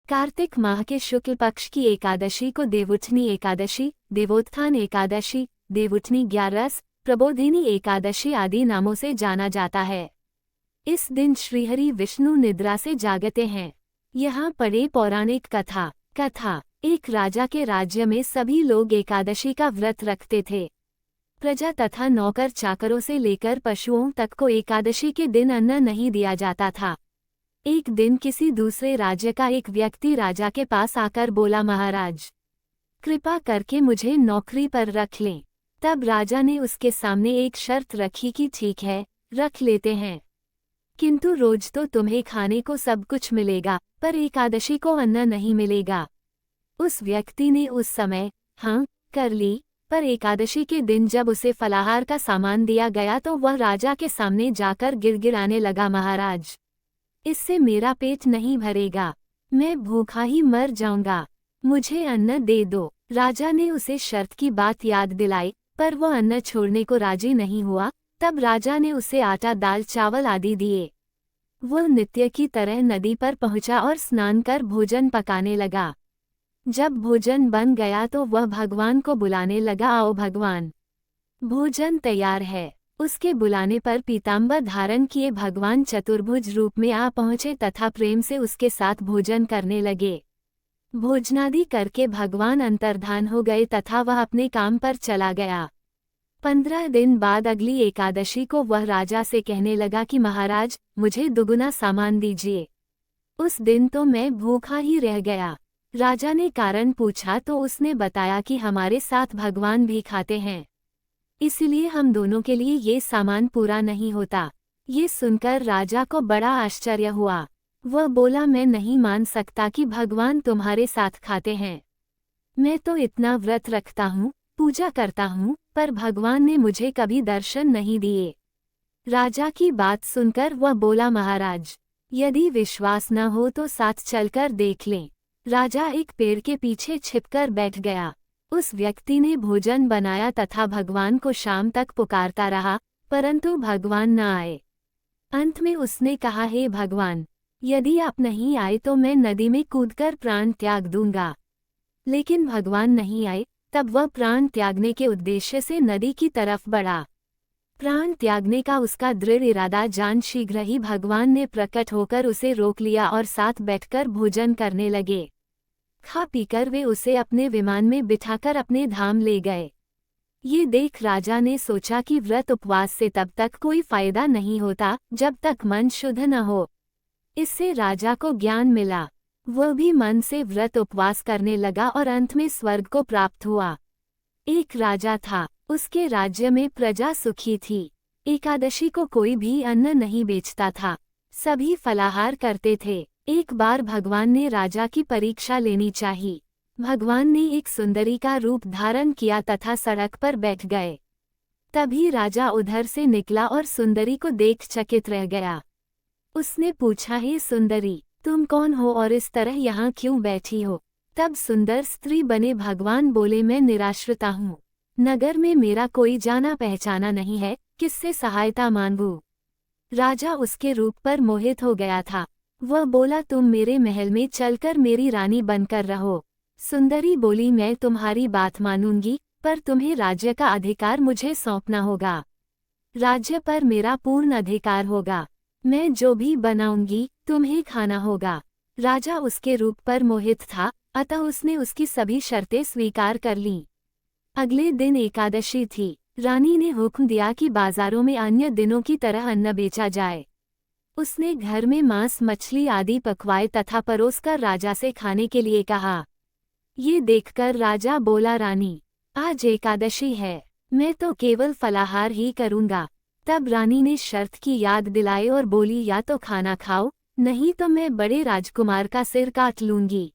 कार्तिक माह के शुक्ल पक्ष की एकादशी को देवउठनी एकादशी, देवोत्थान एकादशी, देवउठनी ग्यारस, प्रबोधिनी एकादशी आदि नामों से जाना जाता है। इस दिन श्रीहरि विष्णु निद्रा से जागते हैं। यहाँ पढ़े पौराणिक कथा। एक राजा के राज्य में सभी लोग एकादशी का व्रत रखते थे। प्रजा तथा नौकर चाकरों से लेकर पशुओं तक को एकादशी के दिन अन्न नहीं दिया जाता था। एक दिन किसी दूसरे राज्य का एक व्यक्ति राजा के पास आकर बोला, महाराज, कृपा करके मुझे नौकरी पर रख लें। तब राजा ने उसके सामने एक शर्त रखी कि ठीक है, रख लेते हैं, किंतु रोज तो तुम्हें खाने को सब कुछ मिलेगा, पर एकादशी को अन्न नहीं मिलेगा। उस व्यक्ति ने उस समय हाँ कर ली, पर एकादशी के दिन जब उसे फलाहार का सामान दिया गया तो वह राजा के सामने जाकर गिड़गिड़ाने लगा, महाराज, इससे मेरा पेट नहीं भरेगा, मैं भूखा ही मर जाऊंगा, मुझे अन्न दे दो। राजा ने उसे शर्त की बात याद दिलाई, पर वह अन्न छोड़ने को राजी नहीं हुआ। तब राजा ने उसे आटा, दाल, चावल आदि दिए। वह नित्य की तरह नदी पर पहुंचा और स्नान कर भोजन पकाने लगा। जब भोजन बन गया तो वह भगवान को बुलाने लगा, आओ भगवान, भोजन तैयार है। उसके बुलाने पर पीताम्बर धारण किए भगवान चतुर्भुज रूप में आ पहुँचे तथा प्रेम से उसके साथ भोजन करने लगे। भोजनादि करके भगवान अंतर्धान हो गए तथा वह अपने काम पर चला गया। 15 दिन बाद अगली एकादशी को वह राजा से कहने लगा कि महाराज, मुझे दुगुना सामान दीजिए। उस दिन तो मैं भूखा ही रह गया। राजा ने कारण पूछा तो उसने बताया कि हमारे साथ भगवान भी खाते हैं, इसलिए हम दोनों के लिए ये सामान पूरा नहीं होता। ये सुनकर राजा को बड़ा आश्चर्य हुआ। वह बोला, मैं नहीं मान सकता कि भगवान तुम्हारे साथ खाते हैं। मैं तो इतना व्रत रखता हूँ, पूजा करता हूँ, पर भगवान ने मुझे कभी दर्शन नहीं दिए। राजा की बात सुनकर वह बोला, महाराज, यदि विश्वास न हो तो साथ चलकर देख लें। राजा एक पेड़ के पीछे छिपकर बैठ गया। उस व्यक्ति ने भोजन बनाया तथा भगवान को शाम तक पुकारता रहा, परंतु भगवान न आए। अंत में उसने कहा, हे भगवान, यदि आप नहीं आए तो मैं नदी में कूदकर प्राण त्याग दूंगा। लेकिन भगवान नहीं आए। तब वह प्राण त्यागने के उद्देश्य से नदी की तरफ बढ़ा। प्राण त्यागने का उसका दृढ़ इरादा जान शीघ्र ही भगवान ने प्रकट होकर उसे रोक लिया और साथ बैठकर भोजन करने लगे। खा पीकर वे उसे अपने विमान में बिठाकर अपने धाम ले गए। ये देख राजा ने सोचा कि व्रत उपवास से तब तक कोई फायदा नहीं होता जब तक मन शुद्ध न हो। इससे राजा को ज्ञान मिला। वह भी मन से व्रत उपवास करने लगा और अंत में स्वर्ग को प्राप्त हुआ। एक राजा था, उसके राज्य में प्रजा सुखी थी। एकादशी को कोई भी अन्न नहीं बेचता था, सभी फलाहार करते थे। एक बार भगवान ने राजा की परीक्षा लेनी चाहिए। भगवान ने एक सुंदरी का रूप धारण किया तथा सड़क पर बैठ गए। तभी राजा उधर से निकला और सुंदरी को देख चकित रह गया। उसने पूछा, हे सुंदरी, तुम कौन हो और इस तरह यहाँ क्यों बैठी हो? तब सुंदर स्त्री बने भगवान बोले, मैं निराश्रिता हूँ, नगर में मेरा कोई जाना पहचाना नहीं है, किससे सहायता मांगूं? राजा उसके रूप पर मोहित हो गया था। वह बोला, तुम मेरे महल में चलकर मेरी रानी बनकर रहो। सुंदरी बोली, मैं तुम्हारी बात मानूंगी, पर तुम्हें राज्य का अधिकार मुझे सौंपना होगा। राज्य पर मेरा पूर्ण अधिकार होगा। मैं जो भी बनाऊंगी तुम्हें खाना होगा। राजा उसके रूप पर मोहित था, अतः उसने उसकी सभी शर्तें स्वीकार कर लीं। अगले दिन एकादशी थी। रानी ने हुक्म दिया कि बाजारों में अन्य दिनों की तरह अन्न बेचा जाए। उसने घर में मांस, मछली आदि पकवाए तथा परोसकर राजा से खाने के लिए कहा। ये देखकर राजा बोला, रानी, आज एकादशी है, मैं तो केवल फलाहार ही करूंगा। तब रानी ने शर्त की याद दिलाई और बोली, या तो खाना खाओ, नहीं तो मैं बड़े राजकुमार का सिर काट लूंगी।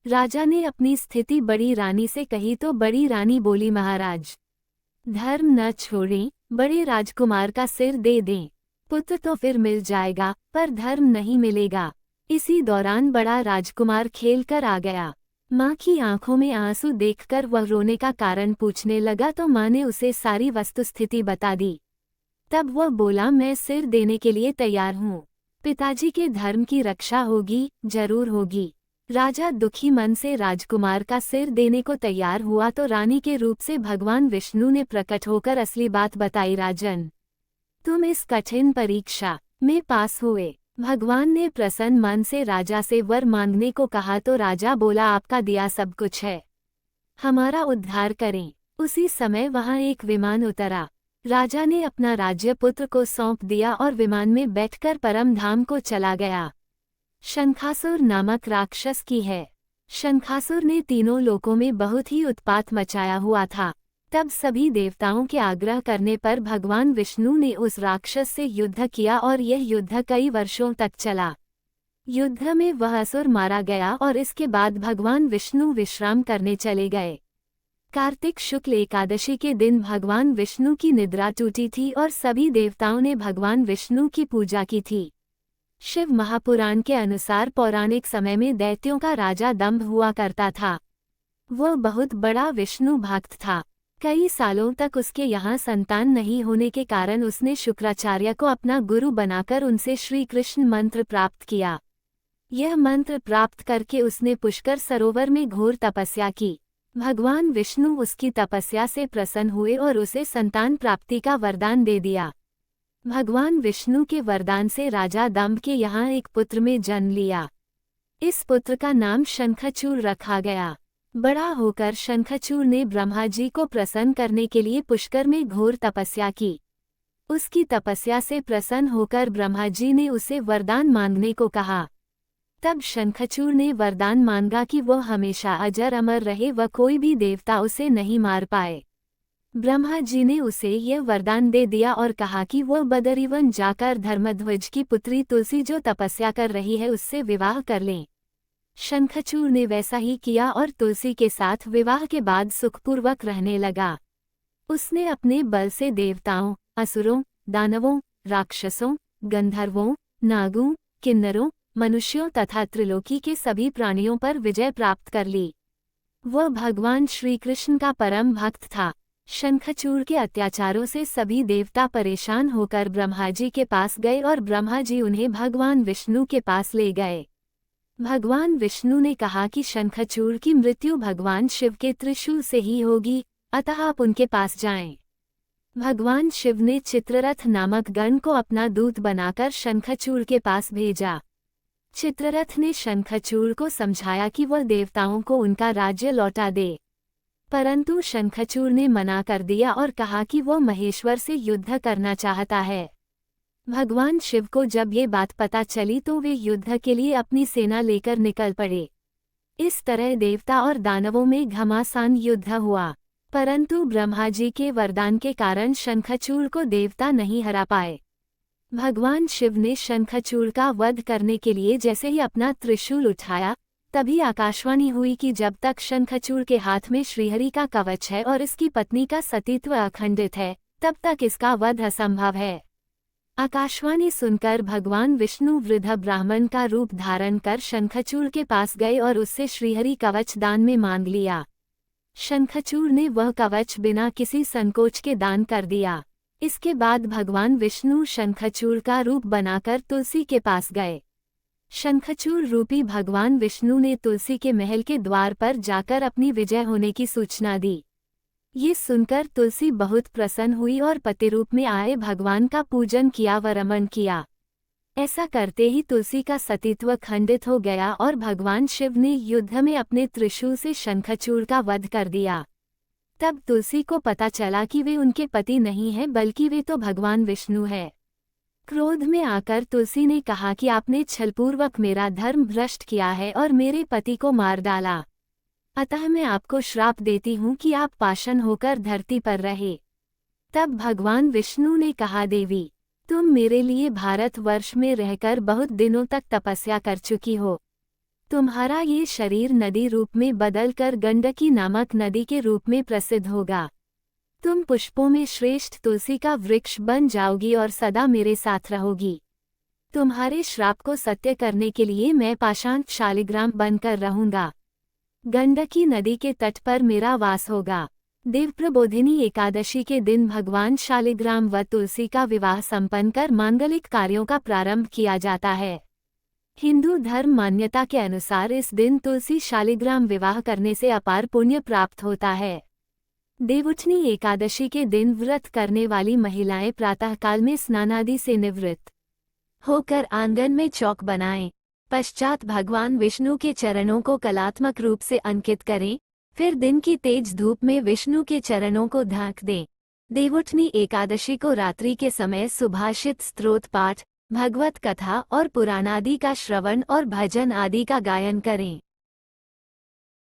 राजा ने अपनी स्थिति बड़ी रानी से कही तो बड़ी रानी बोली, महाराज, धर्म न छोड़ें, बड़े राजकुमार का सिर दे दें। पुत्र तो फिर मिल जाएगा, पर धर्म नहीं मिलेगा। इसी दौरान बड़ा राजकुमार खेल कर आ गया। माँ की आंखों में आंसू देखकर वह रोने का कारण पूछने लगा तो माँ ने उसे सारी वस्तुस्थिति बता दी। तब वह बोला, मैं सिर देने के लिए तैयार हूँ। पिताजी के धर्म की रक्षा होगी, जरूर होगी। राजा दुखी मन से राजकुमार का सिर देने को तैयार हुआ तो रानी के रूप से भगवान विष्णु ने प्रकट होकर असली बात बताई। राजन, तुम इस कठिन परीक्षा में पास हुए। भगवान ने प्रसन्न मन से राजा से वर मांगने को कहा तो राजा बोला, आपका दिया सब कुछ है, हमारा उद्धार करें। उसी समय वहां एक विमान उतरा। राजा ने अपना राज्य पुत्र को सौंप दिया और विमान में बैठकर परम धाम को चला गया। शंखासुर नामक राक्षस की है। शंखासुर ने तीनों लोकों में बहुत ही उत्पात मचाया हुआ था। तब सभी देवताओं के आग्रह करने पर भगवान विष्णु ने उस राक्षस से युद्ध किया और यह युद्ध कई वर्षों तक चला। युद्ध में वह असुर मारा गया और इसके बाद भगवान विष्णु विश्राम करने चले गए। कार्तिक शुक्ल एकादशी के दिन भगवान विष्णु की निद्रा टूटी थी और सभी देवताओं ने भगवान विष्णु की पूजा की थी। शिव महापुराण के अनुसार पौराणिक समय में दैत्यों का राजा दंभ हुआ करता था। वह बहुत बड़ा विष्णु भक्त था। कई सालों तक उसके यहाँ संतान नहीं होने के कारण उसने शुक्राचार्य को अपना गुरु बनाकर उनसे श्री कृष्ण मंत्र प्राप्त किया। यह मंत्र प्राप्त करके उसने पुष्कर सरोवर में घोर तपस्या की। भगवान विष्णु उसकी तपस्या से प्रसन्न हुए और उसे संतान प्राप्ति का वरदान दे दिया। भगवान विष्णु के वरदान से राजा दंभ के यहाँ एक पुत्र में जन्म लिया। इस पुत्र का नाम शंखचूड़ रखा गया। बड़ा होकर शंखचूड़ ने ब्रह्मा जी को प्रसन्न करने के लिए पुष्कर में घोर तपस्या की। उसकी तपस्या से प्रसन्न होकर ब्रह्मा जी ने उसे वरदान मांगने को कहा। तब शंखचूड़ ने वरदान मांगा कि वह हमेशा अजर अमर रहे व कोई भी देवता उसे नहीं मार पाए। ब्रह्मा जी ने उसे यह वरदान दे दिया और कहा कि वह बदरीवन जाकर धर्मध्वज की पुत्री तुलसी जो तपस्या कर रही है उससे विवाह कर लें। शंखचूड़ ने वैसा ही किया और तुलसी के साथ विवाह के बाद सुखपूर्वक रहने लगा। उसने अपने बल से देवताओं, असुरों, दानवों, राक्षसों, गंधर्वों, नागों, किन्नरों, मनुष्यों तथा त्रिलोकी के सभी प्राणियों पर विजय प्राप्त कर ली। वह भगवान श्री कृष्ण का परम भक्त था। शंखचूड़ के अत्याचारों से सभी देवता परेशान होकर ब्रह्मा जी के पास गए और ब्रह्मा जी उन्हें भगवान विष्णु के पास ले गए। भगवान विष्णु ने कहा कि शंखचूड़ की मृत्यु भगवान शिव के त्रिशूल से ही होगी, अतः आप उनके पास जाएं। भगवान शिव ने चित्ररथ नामक गण को अपना दूत बनाकर शंखचूड़ के पास भेजा। चित्ररथ ने शंखचूड़ को समझाया कि वह देवताओं को उनका राज्य लौटा दे, परंतु शंखचूड़ ने मना कर दिया और कहा कि वह महेश्वर से युद्ध करना चाहता है। भगवान शिव को जब ये बात पता चली तो वे युद्ध के लिए अपनी सेना लेकर निकल पड़े। इस तरह देवता और दानवों में घमासान युद्ध हुआ, परंतु ब्रह्मा जी के वरदान के कारण शंखचूड़ को देवता नहीं हरा पाए। भगवान शिव ने शंखचूड़ का वध करने के लिए जैसे ही अपना त्रिशूल उठाया, तभी आकाशवाणी हुई कि जब तक शंखचूड़ के हाथ में श्रीहरि का कवच है और इसकी पत्नी का सतीत्व अखंडित है, तब तक इसका वध असंभव है। आकाशवाणी सुनकर भगवान विष्णु वृद्ध ब्राह्मण का रूप धारण कर शंखचूड़ के पास गए और उससे श्रीहरि कवच दान में मांग लिया। शंखचूड़ ने वह कवच बिना किसी संकोच के दान कर दिया। इसके बाद भगवान विष्णु शंखचूड़ का रूप बनाकर तुलसी के पास गए। शंखचूड़ रूपी भगवान विष्णु ने तुलसी के महल के द्वार पर जाकर अपनी विजय होने की सूचना दी। ये सुनकर तुलसी बहुत प्रसन्न हुई और पति रूप में आए भगवान का पूजन किया व रमण किया। ऐसा करते ही तुलसी का सतीत्व खंडित हो गया और भगवान शिव ने युद्ध में अपने त्रिशूल से शंखचूड़ का वध कर दिया। तब तुलसी को पता चला कि वे उनके पति नहीं हैं बल्कि वे तो भगवान विष्णु है। क्रोध में आकर तुलसी ने कहा कि आपने छलपूर्वक मेरा धर्म भ्रष्ट किया है और मेरे पति को मार डाला, अतः मैं आपको श्राप देती हूँ कि आप पाषाण होकर धरती पर रहे। तब भगवान विष्णु ने कहा, देवी, तुम मेरे लिए भारतवर्ष में रहकर बहुत दिनों तक तपस्या कर चुकी हो। तुम्हारा ये शरीर नदी रूप में बदलकर गंडकी नामक नदी के रूप में प्रसिद्ध होगा। तुम पुष्पों में श्रेष्ठ तुलसी का वृक्ष बन जाओगी और सदा मेरे साथ रहोगी। तुम्हारे श्राप को सत्य करने के लिए मैं पाषाण शालिग्राम बनकर रहूंगा। गंडकी नदी के तट पर मेरा वास होगा। देवप्रबोधिनी एकादशी के दिन भगवान शालिग्राम व तुलसी का विवाह संपन्न कर मांगलिक कार्यों का प्रारंभ किया जाता है। हिंदू धर्म मान्यता के अनुसार इस दिन तुलसी शालिग्राम विवाह करने से अपार पुण्य प्राप्त होता है। देवउठनी एकादशी के दिन व्रत करने वाली महिलाएं प्रातःकाल में स्नानादि से निवृत्त होकर आंगन में चौक बनाएं। पश्चात भगवान विष्णु के चरणों को कलात्मक रूप से अंकित करें। फिर दिन की तेज धूप में विष्णु के चरणों को ढांक दें। देवउठनी एकादशी को रात्रि के समय सुभाषित स्तोत्र पाठ, भगवत कथा और पुराणादि का श्रवण और भजन आदि का गायन करें।